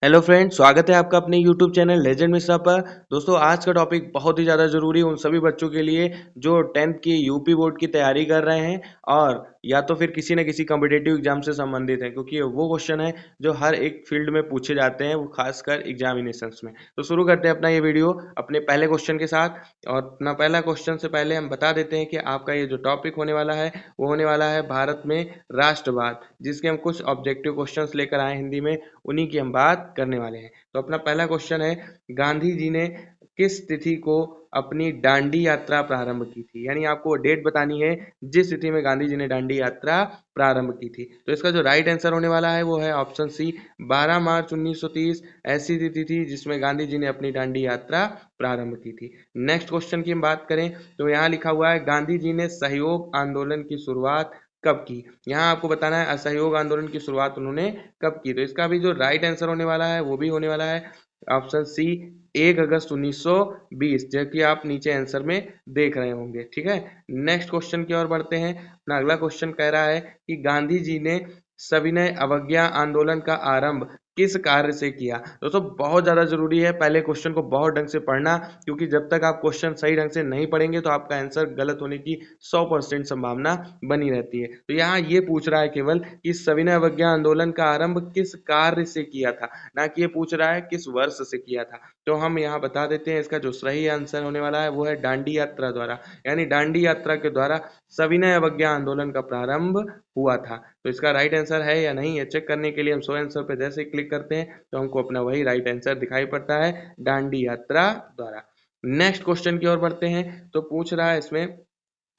Hello friends, स्वागत है आपका अपने यूट्यूब चैनल लेजेंड मिश्रा पर। दोस्तों, आज का टॉपिक बहुत ही ज़्यादा ज़रूरी है उन सभी बच्चों के लिए जो 10th की यूपी बोर्ड की तैयारी कर रहे हैं और या तो फिर किसी न किसी कॉम्पिटिटिव एग्जाम से संबंधित है, क्योंकि ये वो क्वेश्चन है जो हर एक फील्ड में पूछे जाते हैं, वो खासकर एग्जामिनेशंस में। तो शुरू करते हैं अपना ये वीडियो अपने पहले क्वेश्चन के साथ। और अपना पहला क्वेश्चन से पहले हम बता देते हैं कि आपका ये जो टॉपिक होने वाला है वो होने वाला है भारत में राष्ट्रवाद, जिसके हम कुछ ऑब्जेक्टिव क्वेश्चंस लेकर आए हिंदी में, उन्हीं की हम बात करने वाले हैं। तो अपना पहला क्वेश्चन है, गांधी जी ने किस तिथि को अपनी दांडी यात्रा प्रारंभ की थी? यानी आपको डेट बतानी है जिस तिथि में गांधी जी ने दांडी यात्रा प्रारंभ की थी। तो इसका जो राइट आंसर होने वाला है वो है ऑप्शन सी, 12 मार्च 1930 ऐसी तिथि थी जिसमें गांधी जी ने अपनी दांडी यात्रा प्रारंभ की थी। नेक्स्ट क्वेश्चन की हम बात करें तो यहाँ लिखा हुआ है, गांधी जी ने सहयोग आंदोलन की शुरुआत कब की? यहाँ आपको बताना है असहयोग आंदोलन की शुरुआत उन्होंने कब की? तो इसका भी जो राइट आंसर होने वाला है वो भी होने वाला है ऑप्शन सी, 1 अगस्त 1920, जो कि आप नीचे आंसर में देख रहे होंगे। ठीक है, नेक्स्ट क्वेश्चन की ओर बढ़ते हैं। अपना अगला क्वेश्चन कह रहा है कि गांधी जी ने सविनय अवज्ञा आंदोलन का आरंभ किस कार्य से किया? दोस्तों, बहुत ज्यादा जरूरी है पहले क्वेश्चन को बहुत ढंग से पढ़ना, क्योंकि जब तक आप क्वेश्चन सही ढंग से नहीं पढ़ेंगे तो आपका आंसर गलत होने की 100% संभावना बनी रहती है। तो यहाँ ये पूछ रहा है केवल कि सविनय अवज्ञा आंदोलन का आरंभ किस कार्य से किया था, ना कि ये पूछ रहा है किस वर्ष से किया था। तो हम यहाँ बता देते हैं, इसका जो सही आंसर होने वाला है वो है दांडी यात्रा द्वारा, यानी दांडी यात्रा के द्वारा सविनय अवज्ञा आंदोलन का प्रारंभ हुआ था। तो इसका राइट आंसर है या नहीं, ये चेक करने के लिए हम सो आंसर पे जैसे क्लिक करते हैं तो हमको अपना वही राइट आंसर दिखाई पड़ता है, दांडी यात्रा द्वारा। नेक्स्ट क्वेश्चन की ओर बढ़ते हैं। तो पूछ रहा है इसमें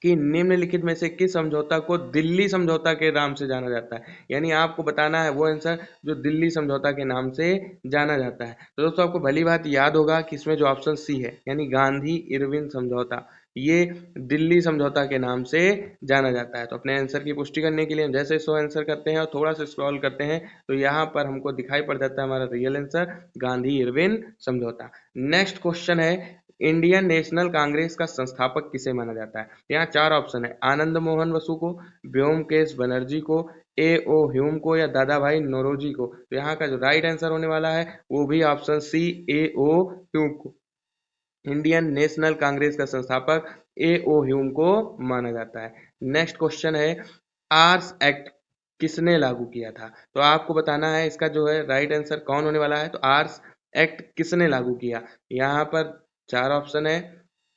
कि निम्नलिखित में से किस समझौता को दिल्ली समझौता के नाम से जाना जाता है? यानी आपको बताना है वो आंसर जो दिल्ली समझौता के नाम से जाना जाता है। तो दोस्तों, आपको भली बात याद होगा कि इसमें जो ऑप्शन सी है यानी गांधी इरविन समझौता, ये दिल्ली समझौता के नाम से जाना जाता है। तो अपने आंसर की पुष्टि करने के लिए हम जैसे सो आंसर करते हैं और थोड़ा सा स्क्रॉल करते हैं तो यहाँ पर हमको दिखाई पड़ जाता है हमारा रियल आंसर, गांधी इरविन समझौता। नेक्स्ट क्वेश्चन है, इंडियन नेशनल कांग्रेस का संस्थापक किसे माना जाता है? यहाँ चार ऑप्शन है, आनंद मोहन बसु को, व्योमकेश बनर्जी को, ए ओ ह्यूम को या दादा भाई नौरोजी को। तो यहाँ का जो राइट आंसर होने वाला है वो भी ऑप्शन सी, ए ओ ह्यूम को। इंडियन नेशनल कांग्रेस का संस्थापक ए ओ ह्यूम को माना जाता है। नेक्स्ट क्वेश्चन है, आर्स एक्ट किसने लागू किया था? तो आपको बताना है इसका जो है राइट आंसर कौन होने वाला है। तो आर्स एक्ट किसने लागू किया? यहाँ पर चार ऑप्शन है,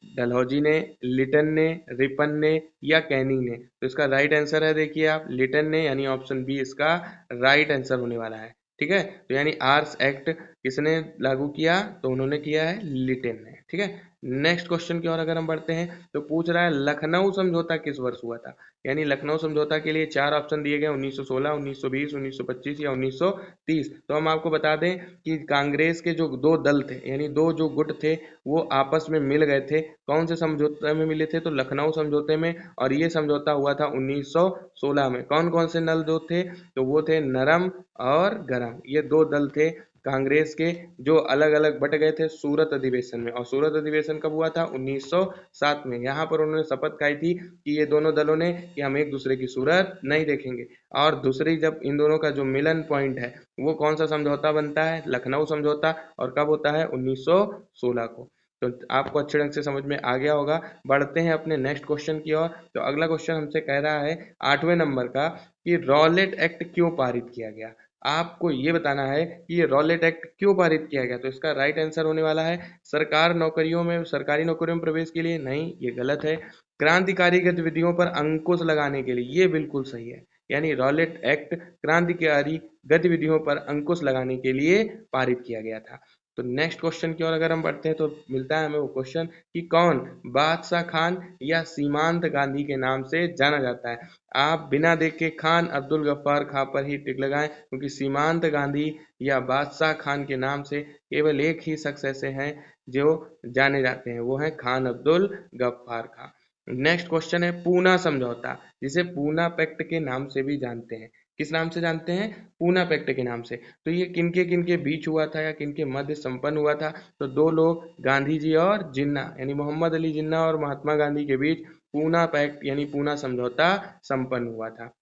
डलहौजी ने, लिटन ने, रिपन ने या कैनिंग ने। तो इसका राइट आंसर है, देखिए आप, लिटन ने, यानी ऑप्शन बी इसका राइट आंसर होने वाला है। ठीक है, तो यानी आर्स एक्ट किसने लागू किया? तो उन्होंने किया है लिटन ने। ठीक है, नेक्स्ट क्वेश्चन की ओर अगर हम बढ़ते हैं तो पूछ रहा है लखनऊ समझौता किस वर्ष हुआ था? यानी लखनऊ समझौता के लिए चार ऑप्शन दिए गए, 1916, 1920, 1925 या 1930। तो हम आपको बता दें कि कांग्रेस के जो दो दल थे यानी दो जो गुट थे वो आपस में मिल गए थे। कौन से समझौते में मिले थे? तो लखनऊ समझौते में। और ये समझौता हुआ था 1916 में। कौन कौन से नल दो थे? तो वो थे नरम और गरम, ये दो दल थे कांग्रेस के जो अलग अलग बट गए थे सूरत अधिवेशन में। और सूरत अधिवेशन कब हुआ था? 1907 में। यहाँ पर उन्होंने शपथ खाई थी कि ये दोनों दलों ने कि हम एक दूसरे की सूरत नहीं देखेंगे। और दूसरी जब इन दोनों का जो मिलन पॉइंट है वो कौन सा समझौता बनता है? लखनऊ समझौता। और कब होता है? 1916 को। तो आपको अच्छे ढंग से समझ में आ गया होगा। बढ़ते हैं अपने नेक्स्ट क्वेश्चन की ओर। तो अगला क्वेश्चन हमसे कह रहा है 8वें नंबर का कि रॉलेट एक्ट क्यों पारित किया गया? आपको ये बताना है कि ये रॉलेट एक्ट क्यों पारित किया गया। तो इसका राइट आंसर होने वाला है सरकारी नौकरियों में प्रवेश के लिए। नहीं, ये गलत है। क्रांतिकारी गतिविधियों पर अंकुश लगाने के लिए, ये बिल्कुल सही है। यानी रॉलेट एक्ट क्रांतिकारी गतिविधियों पर अंकुश लगाने के लिए पारित किया गया था। तो नेक्स्ट क्वेश्चन की ओर अगर हम बढ़ते हैं तो मिलता है हमें वो क्वेश्चन कि कौन बादशाह खान या सीमांत गांधी के नाम से जाना जाता है? आप बिना देखे खान अब्दुल गफ्फार खां पर ही टिक लगाएं, क्योंकि सीमांत गांधी या बादशाह खान के नाम से केवल एक ही शख्स ऐसे हैं जो जाने जाते हैं, वो है खान अब्दुल गफ्फार खां। नेक्स्ट क्वेश्चन है पूना समझौता, जिसे पूना पैक्ट के नाम से भी जानते हैं। किस नाम से जानते हैं? पूना पैक्ट के नाम से। तो ये किनके बीच हुआ था या किनके मध्य संपन्न हुआ था? तो दो लोग, गांधी जी और जिन्ना, यानी मोहम्मद अली जिन्ना और महात्मा गांधी के बीच पूना पैक्ट यानी पूना समझौता संपन्न हुआ था।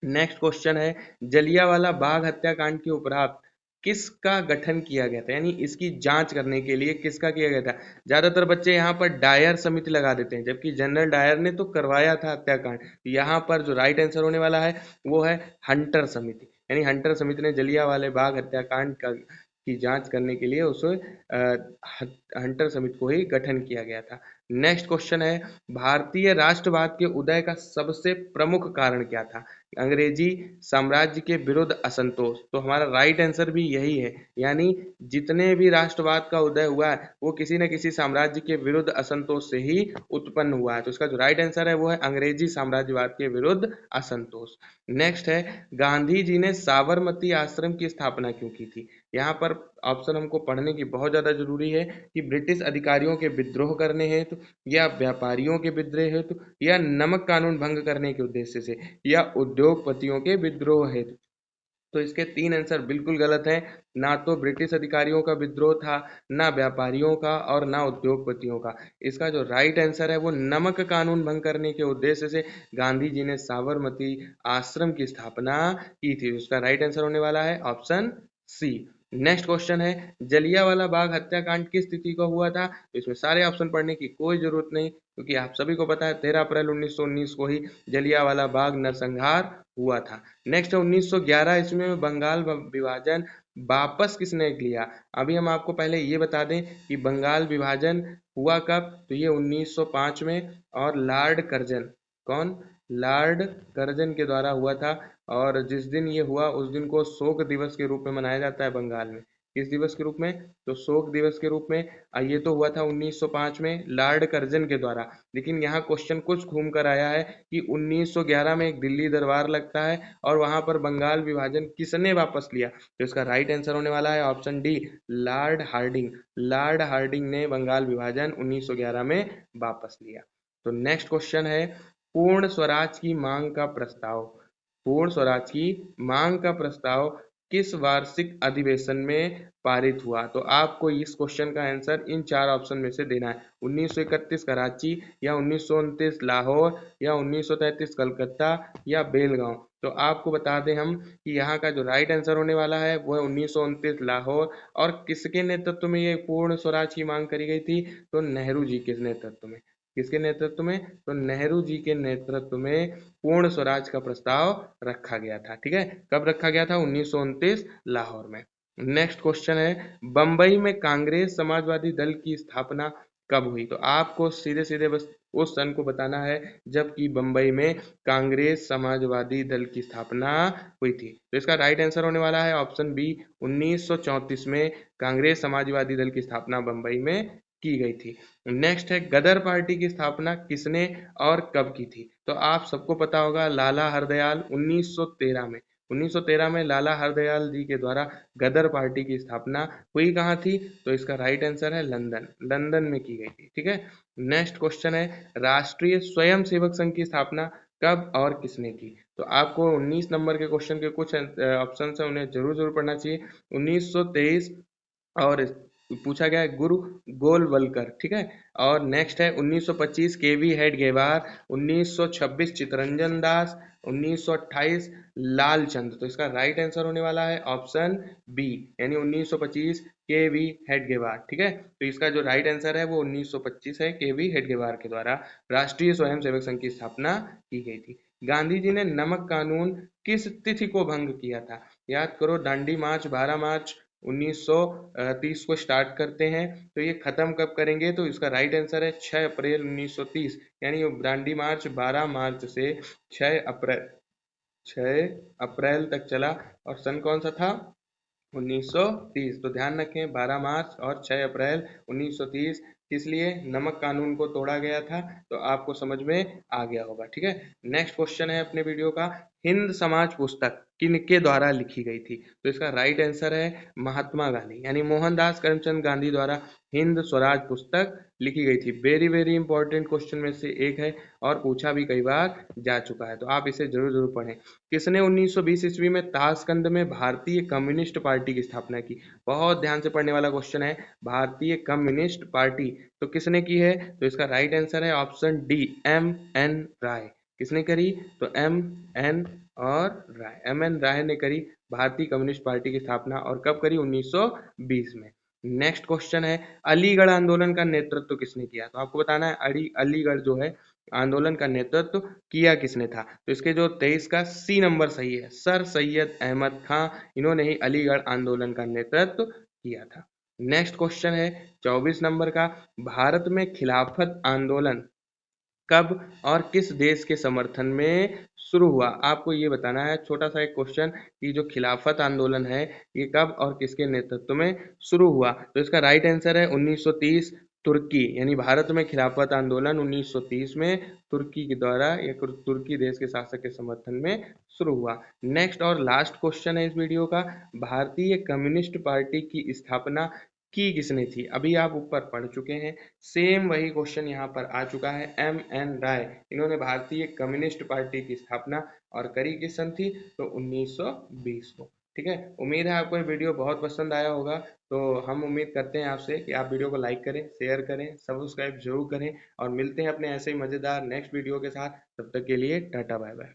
नेक्स्ट क्वेश्चन है, जलियांवाला बाग हत्याकांड के उपरांत किसका गठन किया गया था, यानी इसकी जांच करने के लिए किसका किया गया था। ज्यादातर बच्चे यहाँ पर डायर समिति लगा देते हैं, जबकि जनरल डायर ने तो करवाया था हत्याकांड। यहाँ पर जो राइट आंसर होने वाला है वो है हंटर समिति, यानी हंटर समिति ने जलियांवाला बाग हत्याकांड की जांच करने के लिए उस हंटर समिति को ही गठन किया गया था। नेक्स्ट क्वेश्चन है, भारतीय राष्ट्रवाद के उदय का सबसे प्रमुख कारण क्या था। अंग्रेजी साम्राज्य के विरुद्ध असंतोष, तो हमारा राइट आंसर भी यही है, यानी जितने भी राष्ट्रवाद का उदय हुआ है वो किसी न किसी साम्राज्य के विरुद्ध असंतोष से ही उत्पन्न हुआ है। तो इसका जो राइट आंसर है वो है अंग्रेजी साम्राज्यवाद के विरुद्ध असंतोष। नेक्स्ट है, गांधी जी ने साबरमती आश्रम की स्थापना क्यों की थी। यहाँ पर ऑप्शन हमको पढ़ने की बहुत ज्यादा जरूरी है कि ब्रिटिश अधिकारियों के विद्रोह करने हेतु, या व्यापारियों के विद्रोह हेतु, या नमक कानून भंग करने के उद्देश्य से, या उद्योगपतियों के विद्रोह हेतु। तो इसके तीन आंसर बिल्कुल गलत हैं। ना तो ब्रिटिश अधिकारियों का विद्रोह था, ना व्यापारियों का, और ना उद्योगपतियों का। इसका जो राइट आंसर है वो नमक कानून भंग करने के उद्देश्य से गांधी जी ने साबरमती आश्रम की स्थापना की थी। उसका राइट आंसर होने वाला है ऑप्शन सी। नेक्स्ट क्वेश्चन है, जलियांवाला बाग हत्याकांड किस तिथि को हुआ था। तो इसमें सारे ऑप्शन पढ़ने की कोई जरूरत नहीं, क्योंकि आप सभी को पता है 13 अप्रैल 1919 को ही जलियांवाला बाग नरसंहार हुआ था। नेक्स्ट है 1911 ईस्वी में बंगाल विभाजन वापस किसने लिया। अभी हम आपको पहले ये बता दें कि बंगाल विभाजन हुआ कब, तो ये 1905 में, और लॉर्ड कर्जन, कौन, लॉर्ड कर्जन के द्वारा हुआ था। और जिस दिन ये हुआ उस दिन को शोक दिवस के रूप में मनाया जाता है बंगाल में। किस दिवस के रूप में, तो शोक दिवस के रूप में। ये तो हुआ था 1905 में लॉर्ड कर्जन के द्वारा। लेकिन यहाँ क्वेश्चन कुछ घूम कर आया है कि 1911 में एक दिल्ली दरबार लगता है और वहां पर बंगाल विभाजन किसने वापस लिया। तो इसका राइट आंसर होने वाला है option D, Lord Harding. Lord Harding ने बंगाल विभाजन 1911 में वापस लिया। तो नेक्स्ट क्वेश्चन है, पूर्ण स्वराज की मांग का प्रस्ताव, पूर्ण स्वराज की मांग का प्रस्ताव किस वार्षिक अधिवेशन में पारित हुआ। तो आपको इस क्वेश्चन का आंसर इन चार ऑप्शन में से देना है, 1931 कराची, या 1929 लाहौर, या 1933 कलकत्ता, या बेलगांव। तो आपको बता दें हम कि यहाँ का जो राइट आंसर होने वाला है वो है 1929 लाहौर। और किसके नेतृत्व में ये पूर्ण स्वराज की मांग करी गई थी, तो नेहरू जी के नेतृत्व में। किसके नेतृत्व में, तो नेहरू जी के नेतृत्व में पूर्ण स्वराज का प्रस्ताव रखा गया था। ठीक है, कब रखा गया था, 1929 लाहौर में। नेक्स्ट क्वेश्चन है, बंबई में कांग्रेस समाजवादी दल की स्थापना कब हुई। तो आपको सीधे सीधे बस उस सन को बताना है जबकि बंबई में कांग्रेस समाजवादी दल की स्थापना हुई थी। तो इसका राइट आंसर होने वाला है ऑप्शन बी, 1934 में कांग्रेस समाजवादी दल की स्थापना बंबई में की गई थी। नेक्स्ट है, गदर पार्टी की स्थापना किसने और कब की थी। तो आप सबको पता होगा लाला हरदयाल, 1913 में। 1913 में लाला हरदयाल जी के द्वारा गदर पार्टी की स्थापना हुई कहाँ थी, तो इसका राइट आंसर है लंदन, लंदन में की गई थी। ठीक है, नेक्स्ट क्वेश्चन है, राष्ट्रीय स्वयंसेवक संघ की स्थापना कब और किसने की। तो आपको 19 नंबर के क्वेश्चन के कुछ ऑप्शन है उन्हें जरूर जरूर पढ़ना चाहिए। 1923 और पूछा गया है गुरु गोलवलकर। ठीक है, और नेक्स्ट है 1925 केवी हेडगेवार, 1926 चितरंजन दास, 1928 लालचंद। तो इसका राइट आंसर होने वाला है ऑप्शन बी, यानी 1925 केवी हेडगेवार। ठीक है, तो इसका जो राइट आंसर है वो 1925 है, केवी हेडगेवार के द्वारा राष्ट्रीय स्वयंसेवक संघ की स्थापना की गई थी। गांधी जी ने नमक कानून किस तिथि को भंग किया था। याद करो, दांडी मार्च 12 मार्च 1930 को स्टार्ट करते हैं, तो ये खत्म कब करेंगे, तो इसका राइट आंसर है 6 अप्रैल 1930, यानी वो दांडी मार्च 12 मार्च से 6 अप्रैल तक चला। और सन कौन सा था, 1930। तो ध्यान रखें 12 मार्च और 6 अप्रैल 1930 किस लिए, नमक कानून को तोड़ा गया था। तो आपको समझ में आ गया होगा। ठीक है, नेक्स्ट क्वेश्चन है अपने वीडियो का, हिंद समाज पुस्तक किनके द्वारा लिखी गई थी। तो इसका राइट आंसर है महात्मा गांधी, यानी मोहनदास करमचंद गांधी द्वारा हिंद स्वराज पुस्तक लिखी गई थी। वेरी वेरी इंपॉर्टेंट क्वेश्चन में से एक है और पूछा भी कई बार जा चुका है, तो आप इसे जरूर जरूर पढ़ें। किसने 1920 ईस्वी में ताशकंद में भारतीय कम्युनिस्ट पार्टी की स्थापना की। बहुत ध्यान से पढ़ने वाला क्वेश्चन है, भारतीय कम्युनिस्ट पार्टी तो किसने की है। तो इसका राइट आंसर है ऑप्शन डी, एम एन राय। किसने करी, तो एम एन और राय, एम एन राय ने करी भारतीय कम्युनिस्ट पार्टी की स्थापना और कब करी? 1920 में। नेक्स्ट क्वेश्चन है, अलीगढ़ आंदोलन का नेतृत्व किसने किया? तो आपको बताना है अलीगढ़ जो है आंदोलन का नेतृत्व किया किसने था? तो इसके जो 23 का सी नंबर सही है, सर सैयद अहमद खां, इन्होंने ही अलीगढ़ आंदोलन का नेतृत्व किया था। नेक्स्ट क्वेश्चन है 24 नंबर का, भारत में खिलाफत आंदोलन कब और किस देश के समर्थन में शुरू हुआ? आपको ये बताना है, छोटा सा एक क्वेश्चन, कि जो खिलाफत आंदोलन है ये कब और किसके नेतृत्व में शुरू हुआ? तो इसका राइट आंसर है 1930, तुर्की, यानी भारत में खिलाफत आंदोलन 1930 में तुर्की के द्वारा या तुर्की देश के शासक के समर्थन में शुरू हुआ। नेक्स्ट और लास्ट क्वेश्चन है इस वीडियो का, भारतीय कम्युनिस्ट पार्टी की स्थापना की किसने थी? अभी आप ऊपर पढ़ चुके हैं, सेम वही क्वेश्चन यहाँ पर आ चुका है। एम.एन. राय, इन्होंने भारतीय कम्युनिस्ट पार्टी की स्थापना और करी किस सन थी? तो 1920 को। ठीक है, उम्मीद है आपको ये वीडियो बहुत पसंद आया होगा। तो हम उम्मीद करते हैं आपसे कि आप वीडियो को लाइक करें, शेयर करें, सब्सक्राइब जरूर करें, और मिलते हैं अपने ऐसे ही मज़ेदार नेक्स्ट वीडियो के साथ। तब तक के लिए टाटा बाय बाय।